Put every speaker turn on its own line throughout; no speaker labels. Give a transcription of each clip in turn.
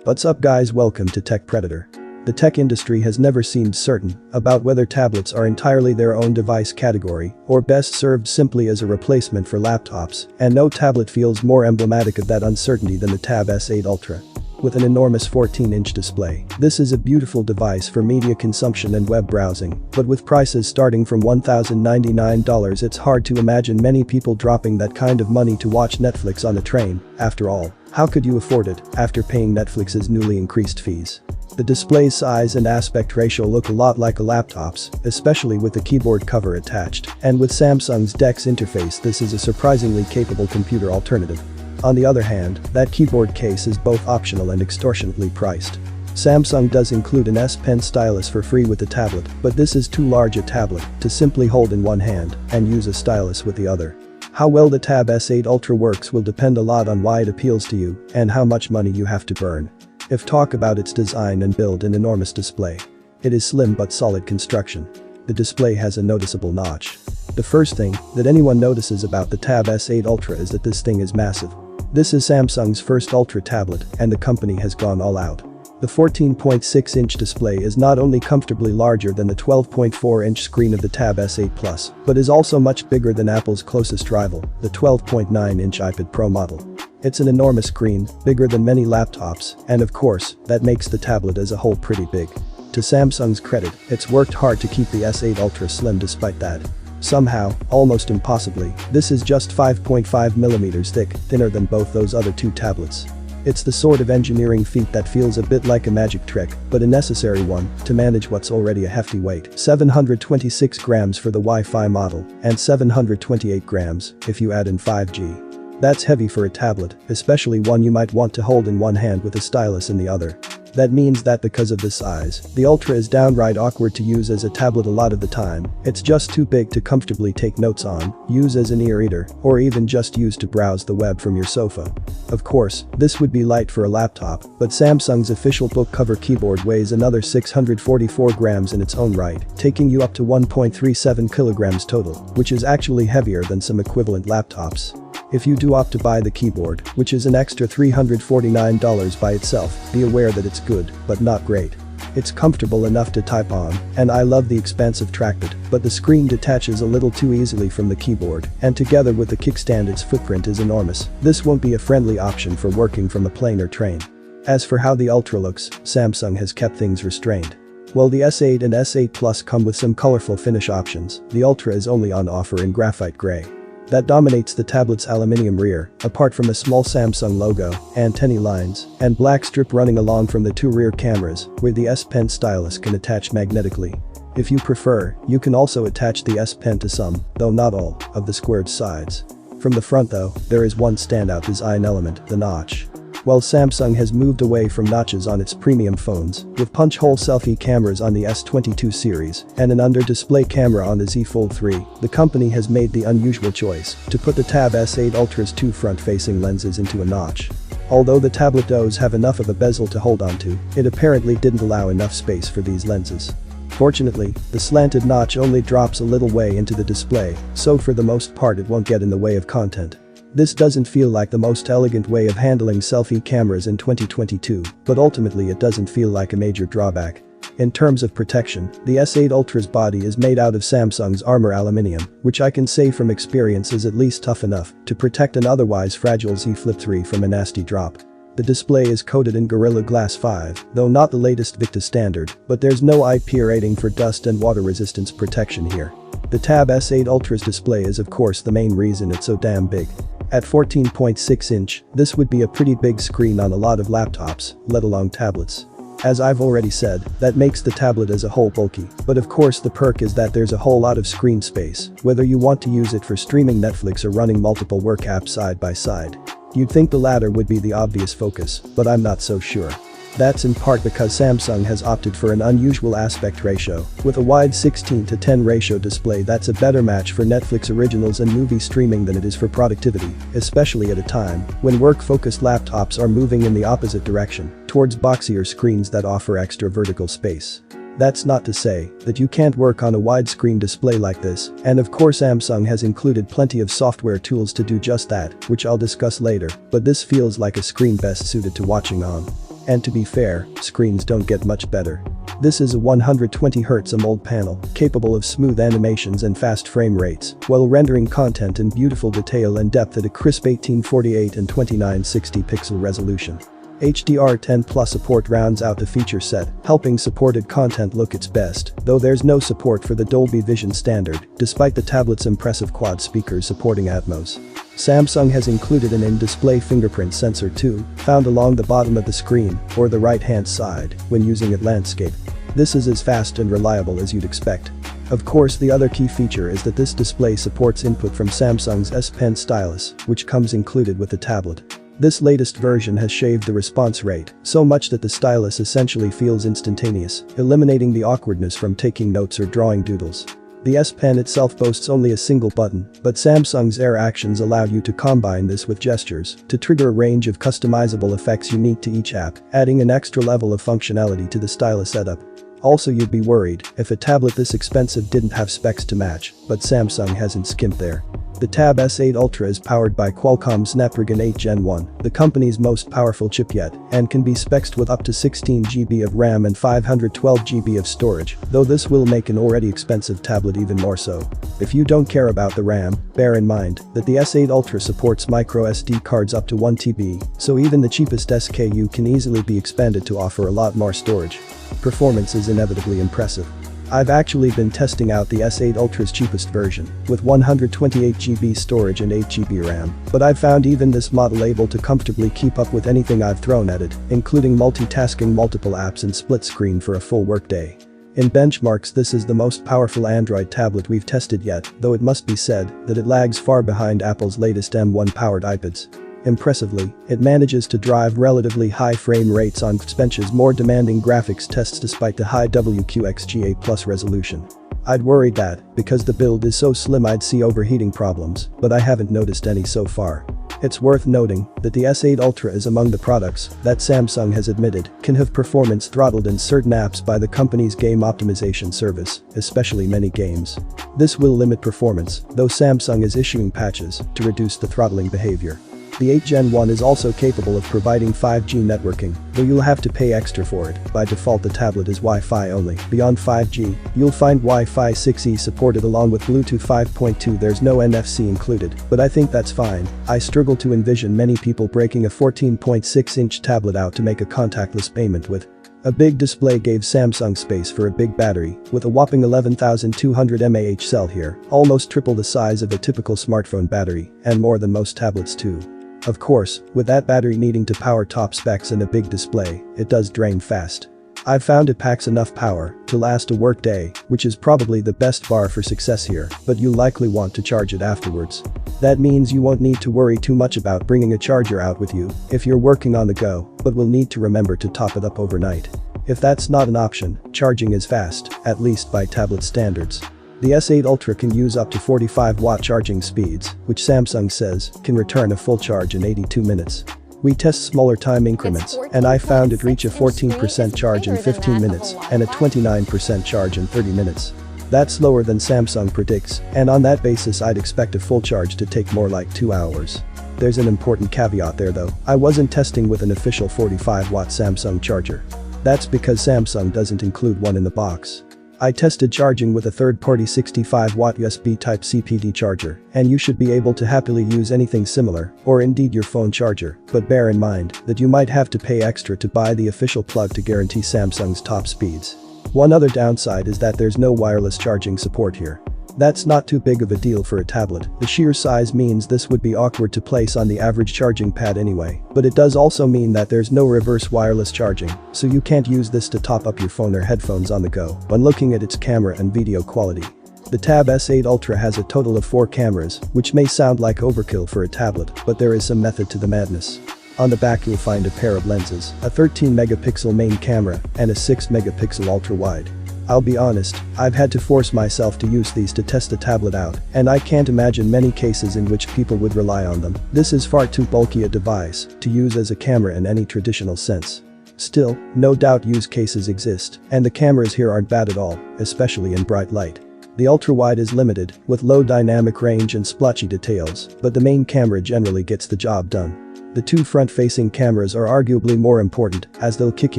What's up guys, welcome to Tech Predator. The tech industry has never seemed certain about whether tablets are entirely their own device category or best served simply as a replacement for laptops, and no tablet feels more emblematic of that uncertainty than the Tab S8 Ultra. With an enormous 14-inch display, this is a beautiful device for media consumption and web browsing, but with prices starting from $1,099, it's hard to imagine many people dropping that kind of money to watch Netflix on a train. After all, how could you afford it after paying Netflix's newly increased fees? The display's size and aspect ratio look a lot like a laptop's, especially with the keyboard cover attached, and with Samsung's DeX interface this is a surprisingly capable computer alternative. On the other hand, that keyboard case is both optional and extortionately priced. Samsung does include an S Pen stylus for free with the tablet, but this is too large a tablet to simply hold in one hand and use a stylus with the other. How well the Tab S8 Ultra works will depend a lot on why it appeals to you and how much money you have to burn. If talk about its design and build, an enormous display. It is slim but solid construction. The display has a noticeable notch. The first thing that anyone notices about the Tab S8 Ultra is that this thing is massive. This is Samsung's first Ultra tablet and the company has gone all out. The 14.6-inch display is not only comfortably larger than the 12.4-inch screen of the Tab S8 Plus, but is also much bigger than Apple's closest rival, the 12.9-inch iPad Pro model. It's an enormous screen, bigger than many laptops, and of course, that makes the tablet as a whole pretty big. To Samsung's credit, it's worked hard to keep the S8 Ultra slim despite that. Somehow, almost impossibly, this is just 5.5mm thick, thinner than both those other two tablets. It's the sort of engineering feat that feels a bit like a magic trick, but a necessary one to manage what's already a hefty weight. 726 grams for the Wi-Fi model, and 728 grams if you add in 5G. That's heavy for a tablet, especially one you might want to hold in one hand with a stylus in the other. That means that because of the size, the Ultra is downright awkward to use as a tablet a lot of the time. It's just too big to comfortably take notes on, use as an e-reader, or even just use to browse the web from your sofa. Of course, this would be light for a laptop, but Samsung's official book cover keyboard weighs another 644 grams in its own right, taking you up to 1.37 kilograms total, which is actually heavier than some equivalent laptops. If you do opt to buy the keyboard, which is an extra $349 by itself, be aware that it's good, but not great. It's comfortable enough to type on, and I love the expansive trackpad, but the screen detaches a little too easily from the keyboard, and together with the kickstand its footprint is enormous. This won't be a friendly option for working from a plane or train. As for how the Ultra looks, Samsung has kept things restrained. While the S8 and S8 Plus come with some colorful finish options, the Ultra is only on offer in graphite gray. That dominates the tablet's aluminium rear, apart from a small Samsung logo, antennae lines, and black strip running along from the two rear cameras, where the S Pen stylus can attach magnetically. If you prefer, you can also attach the S Pen to some, though not all, of the squared sides. From the front though, there is one standout design element, the notch. While Samsung has moved away from notches on its premium phones, with punch-hole selfie cameras on the S22 series and an under-display camera on the Z Fold 3, the company has made the unusual choice to put the Tab S8 Ultra's two front-facing lenses into a notch. Although the tablet does have enough of a bezel to hold onto, it apparently didn't allow enough space for these lenses. Fortunately, the slanted notch only drops a little way into the display, so for the most part it won't get in the way of content. This doesn't feel like the most elegant way of handling selfie cameras in 2022, but ultimately it doesn't feel like a major drawback. In terms of protection, the S8 Ultra's body is made out of Samsung's Armor aluminium, which I can say from experience is at least tough enough to protect an otherwise fragile Z Flip 3 from a nasty drop. The display is coated in Gorilla Glass 5, though not the latest Victa standard, but there's no IP rating for dust and water resistance protection here. The Tab S8 Ultra's display is of course the main reason it's so damn big. At 14.6-inch, this would be a pretty big screen on a lot of laptops, let alone tablets. As I've already said, that makes the tablet as a whole bulky, but of course the perk is that there's a whole lot of screen space, whether you want to use it for streaming Netflix or running multiple work apps side by side. You'd think the latter would be the obvious focus, but I'm not so sure. That's in part because Samsung has opted for an unusual aspect ratio, with a wide 16:10 ratio display that's a better match for Netflix originals and movie streaming than it is for productivity, especially at a time when work-focused laptops are moving in the opposite direction, towards boxier screens that offer extra vertical space. That's not to say that you can't work on a widescreen display like this, and of course Samsung has included plenty of software tools to do just that, which I'll discuss later, but this feels like a screen best suited to watching on. And to be fair, screens don't get much better. This is a 120Hz AMOLED panel, capable of smooth animations and fast frame rates, while rendering content in beautiful detail and depth at a crisp 1848 and 2960 pixel resolution. HDR10 Plus support rounds out the feature set, helping supported content look its best, though there's no support for the Dolby Vision standard, despite the tablet's impressive quad speakers supporting Atmos. Samsung has included an in-display fingerprint sensor too, found along the bottom of the screen, or the right-hand side, when using at landscape. This is as fast and reliable as you'd expect. Of course, the other key feature is that this display supports input from Samsung's S Pen stylus, which comes included with the tablet. This latest version has shaved the response rate, so much that the stylus essentially feels instantaneous, eliminating the awkwardness from taking notes or drawing doodles. The S Pen itself boasts only a single button, but Samsung's Air Actions allowed you to combine this with gestures to trigger a range of customizable effects unique to each app, adding an extra level of functionality to the stylus setup. Also, you'd be worried if a tablet this expensive didn't have specs to match, but Samsung hasn't skimped there. The Tab S8 Ultra is powered by Qualcomm's Snapdragon 8 Gen 1, the company's most powerful chip yet, and can be spec'd with up to 16GB of RAM and 512GB of storage, though this will make an already expensive tablet even more so. If you don't care about the RAM, bear in mind that the S8 Ultra supports microSD cards up to 1TB, so even the cheapest SKU can easily be expanded to offer a lot more storage. Performance is inevitably impressive. I've actually been testing out the S8 Ultra's cheapest version, with 128GB storage and 8GB RAM, but I've found even this model able to comfortably keep up with anything I've thrown at it, including multitasking multiple apps and split screen for a full workday. In benchmarks, this is the most powerful Android tablet we've tested yet, though it must be said that it lags far behind Apple's latest M1-powered iPads. Impressively, it manages to drive relatively high frame rates on Xpench's more demanding graphics tests despite the high WQXGA+ resolution. I'd worried that, because the build is so slim, I'd see overheating problems, but I haven't noticed any so far. It's worth noting that the S8 Ultra is among the products that Samsung has admitted can have performance throttled in certain apps by the company's game optimization service, especially many games. This will limit performance, though Samsung is issuing patches to reduce the throttling behavior. The 8 Gen 1 is also capable of providing 5G networking, though you'll have to pay extra for it. By default, the tablet is Wi-Fi only. Beyond 5G, you'll find Wi-Fi 6E supported along with Bluetooth 5.2. There's no NFC included, but I think that's fine. I struggle to envision many people breaking a 14.6-inch tablet out to make a contactless payment with. A big display gave Samsung space for a big battery, with a whopping 11,200 mAh cell here, almost triple the size of a typical smartphone battery, and more than most tablets too. Of course, with that battery needing to power top specs and a big display, it does drain fast. I've found it packs enough power to last a workday, which is probably the best bar for success here, but you'll likely want to charge it afterwards. That means you won't need to worry too much about bringing a charger out with you if you're working on the go, but will need to remember to top it up overnight. If that's not an option, charging is fast, at least by tablet standards. The S8 Ultra can use up to 45-watt charging speeds, which Samsung says can return a full charge in 82 minutes. We test smaller time increments, and I found it reach a 14% charge in 15 minutes and a 29% charge in 30 minutes. That's slower than Samsung predicts, and on that basis I'd expect a full charge to take more like 2 hours. There's an important caveat there though. I wasn't testing with an official 45-watt Samsung charger. That's because Samsung doesn't include one in the box. I tested charging with a third-party 65-watt USB Type-C PD charger, and you should be able to happily use anything similar, or indeed your phone charger, but bear in mind that you might have to pay extra to buy the official plug to guarantee Samsung's top speeds. One other downside is that there's no wireless charging support here. That's not too big of a deal for a tablet. The sheer size means this would be awkward to place on the average charging pad anyway, but it does also mean that there's no reverse wireless charging, so you can't use this to top up your phone or headphones on the go when looking at its camera and video quality. The Tab S8 Ultra has a total of 4 cameras, which may sound like overkill for a tablet, but there is some method to the madness. On the back you'll find a pair of lenses, a 13-megapixel main camera, and a 6-megapixel ultra-wide. I'll be honest, I've had to force myself to use these to test the tablet out, and I can't imagine many cases in which people would rely on them. This is far too bulky a device to use as a camera in any traditional sense. Still, no doubt use cases exist, and the cameras here aren't bad at all, especially in bright light. The ultra-wide is limited, with low dynamic range and splotchy details, but the main camera generally gets the job done. The two front-facing cameras are arguably more important, as they'll kick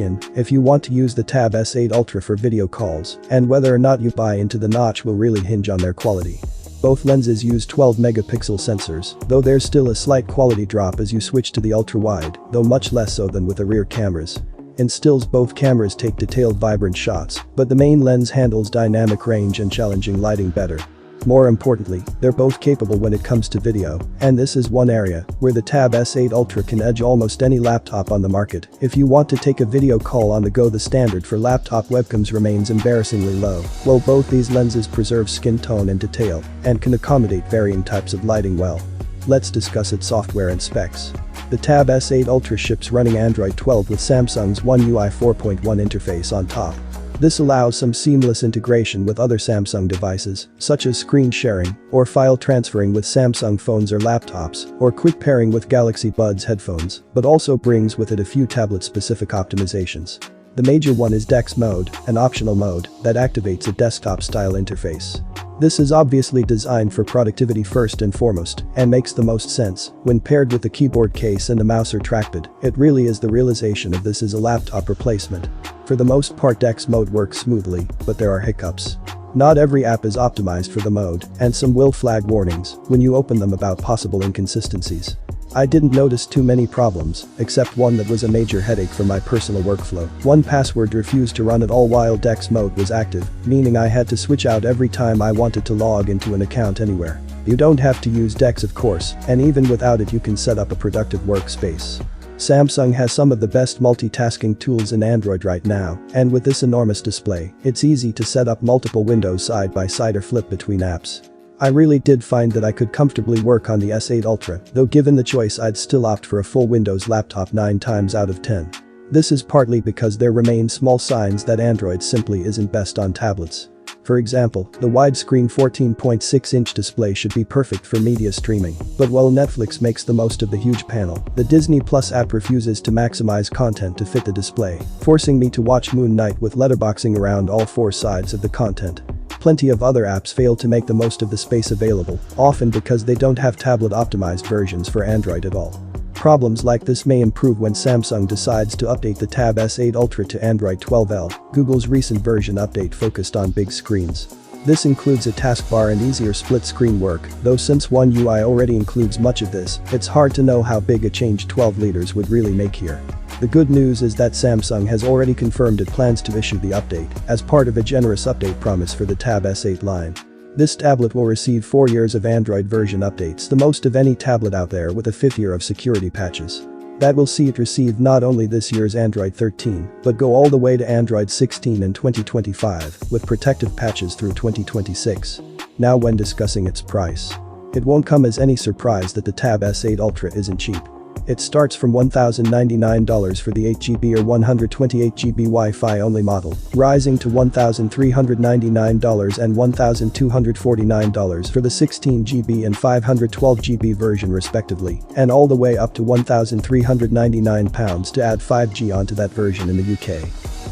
in if you want to use the Tab S8 Ultra for video calls, and whether or not you buy into the notch will really hinge on their quality. Both lenses use 12-megapixel sensors, though there's still a slight quality drop as you switch to the ultra-wide, though much less so than with the rear cameras. In stills, both cameras take detailed, vibrant shots, but the main lens handles dynamic range and challenging lighting better. More importantly, they're both capable when it comes to video, and this is one area where the Tab S8 Ultra can edge almost any laptop on the market. If you want to take a video call on the go, the standard for laptop webcams remains embarrassingly low, while both these lenses preserve skin tone and detail and can accommodate varying types of lighting well. Let's discuss its software and specs. The Tab S8 Ultra ships running Android 12 with Samsung's One UI 4.1 interface on top. This allows some seamless integration with other Samsung devices, such as screen sharing or file transferring with Samsung phones or laptops, or quick pairing with Galaxy Buds headphones, but also brings with it a few tablet-specific optimizations. The major one is DeX mode, an optional mode that activates a desktop-style interface. This is obviously designed for productivity first and foremost, and makes the most sense when paired with the keyboard case and the mouse or trackpad. It really is the realization of this as a laptop replacement. For the most part, DeX mode works smoothly, but there are hiccups. Not every app is optimized for the mode, and some will flag warnings when you open them about possible inconsistencies. I didn't notice too many problems, except one that was a major headache for my personal workflow. One password refused to run at all while DeX mode was active, meaning I had to switch out every time I wanted to log into an account anywhere. You don't have to use DeX, of course, and even without it you can set up a productive workspace. Samsung has some of the best multitasking tools in Android right now, and with this enormous display, it's easy to set up multiple windows side by side or flip between apps. I really did find that I could comfortably work on the S8 Ultra, though given the choice I'd still opt for a full Windows laptop 9 times out of 10. This is partly because there remain small signs that Android simply isn't best on tablets. For example, the widescreen 14.6-inch display should be perfect for media streaming, but while Netflix makes the most of the huge panel, the Disney Plus app refuses to maximize content to fit the display, forcing me to watch Moon Knight with letterboxing around all four sides of the content. Plenty of other apps fail to make the most of the space available, often because they don't have tablet-optimized versions for Android at all. Problems like this may improve when Samsung decides to update the Tab S8 Ultra to Android 12L, Google's recent version update focused on big screens. This includes a taskbar and easier split-screen work, though since One UI already includes much of this, it's hard to know how big a change 12 liters would really make here. The good news is that Samsung has already confirmed it plans to issue the update as part of a generous update promise for the Tab S8 line. This tablet will receive 4 years of Android version updates, the most of any tablet out there, with a 5th year of security patches. That will see it receive not only this year's Android 13, but go all the way to Android 16 in 2025, with protective patches through 2026. Now, when discussing its price, it won't come as any surprise that the Tab S8 Ultra isn't cheap. It starts from $1,099 for the 8GB or 128GB Wi-Fi only model, rising to $1,399 and $1,249 for the 16GB and 512GB version respectively, and all the way up to £1,399 to add 5G onto that version in the UK.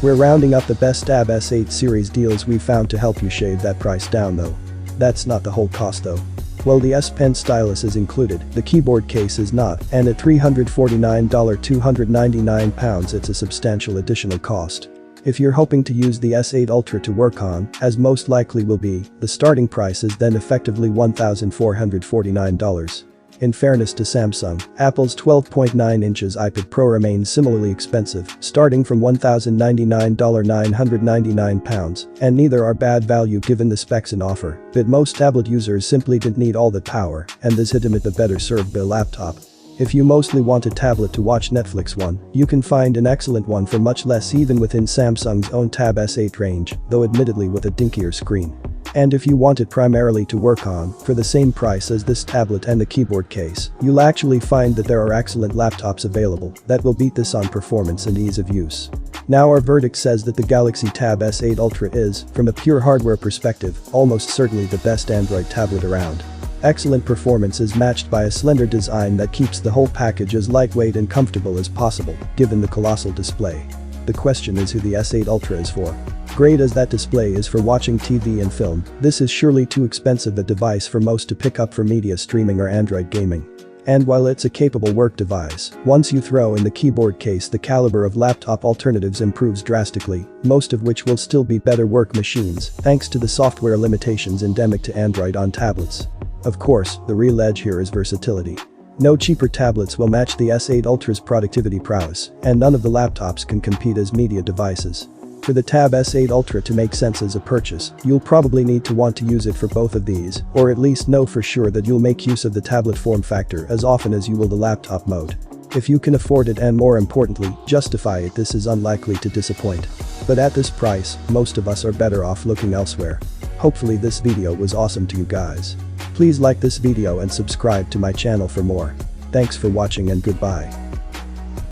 We're rounding up the best Tab S8 series deals we've found to help you shave that price down though. That's not the whole cost though. Well, the S Pen stylus is included, the keyboard case is not, and at $349 £299 it's a substantial additional cost. If you're hoping to use the S8 Ultra to work on, as most likely will be, the starting price is then effectively $1,449. In fairness to Samsung, Apple's 12.9 inches iPad Pro remains similarly expensive, starting from $1,099 £999, and neither are bad value given the specs in offer, but most tablet users simply didn't need all that power, and this hit them at the better served by laptop. If you mostly want a tablet to watch Netflix on, you can find an excellent one for much less even within Samsung's own Tab S8 range, though admittedly with a dinkier screen. And if you want it primarily to work on, for the same price as this tablet and the keyboard case, you'll actually find that there are excellent laptops available that will beat this on performance and ease of use. Now our verdict says that the Galaxy Tab S8 Ultra is, from a pure hardware perspective, almost certainly the best Android tablet around. Excellent performance is matched by a slender design that keeps the whole package as lightweight and comfortable as possible, given the colossal display. The question is who the S8 Ultra is for. Great as that display is for watching TV and film, this is surely too expensive a device for most to pick up for media streaming or Android gaming. And while it's a capable work device, once you throw in the keyboard case, the caliber of laptop alternatives improves drastically, most of which will still be better work machines thanks to the software limitations endemic to Android on tablets. Of course, the real edge here is versatility. No cheaper tablets will match the S8 Ultra's productivity prowess, and none of the laptops can compete as media devices. For the Tab S8 Ultra to make sense as a purchase, you'll probably need to want to use it for both of these, or at least know for sure that you'll make use of the tablet form factor as often as you will the laptop mode. If you can afford it and, more importantly, justify it, this is unlikely to disappoint. But at this price, most of us are better off looking elsewhere. Hopefully this video was awesome to you guys. Please like this video and subscribe to my channel for more. Thanks for watching and goodbye.